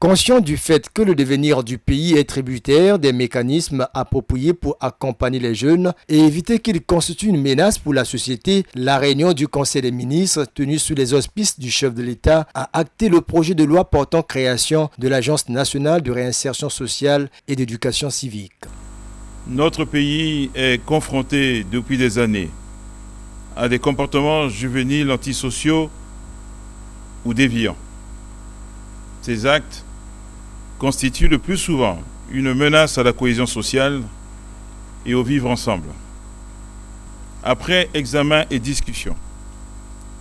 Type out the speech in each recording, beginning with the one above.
Conscient du fait que le devenir du pays est tributaire des mécanismes appropriés pour accompagner les jeunes et éviter qu'ils constituent une menace pour la société, la réunion du Conseil des ministres, tenue sous les auspices du chef de l'État, a acté le projet de loi portant création de l'Agence nationale de réinsertion sociale et d'éducation civique. Notre pays est confronté depuis des années à des comportements juvéniles antisociaux ou déviants. Ces actes constituent le plus souvent une menace à la cohésion sociale et au vivre ensemble. Après examen et discussion,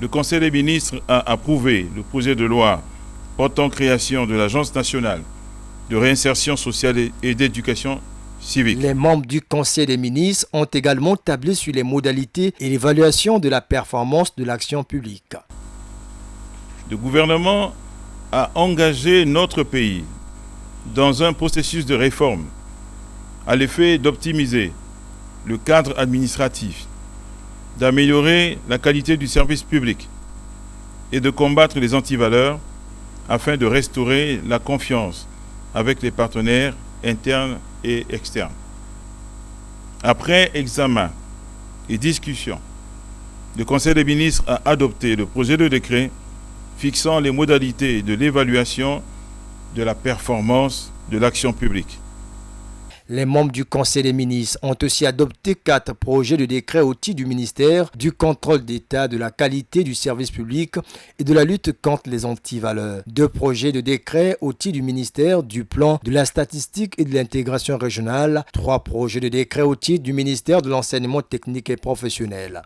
le Conseil des ministres a approuvé le projet de loi portant création de l'Agence nationale de réinsertion sociale et d'éducation civique. Les membres du Conseil des ministres ont également tablé sur les modalités et l'évaluation de la performance de l'action publique. Le gouvernement a engagé notre pays dans un processus de réforme à l'effet d'optimiser le cadre administratif, d'améliorer la qualité du service public et de combattre les antivaleurs afin de restaurer la confiance avec les partenaires internes et externes. Après examen et discussion, le Conseil des ministres a adopté le projet de décret fixant les modalités de l'évaluation de la performance de l'action publique. Les membres du Conseil des ministres ont aussi adopté 4 projets de décret au titre du ministère du contrôle d'État, de la qualité du service public et de la lutte contre les antivaleurs. 2 projets de décret au titre du ministère du plan de la statistique et de l'intégration régionale. 3 projets de décret au titre du ministère de l'enseignement technique et professionnel.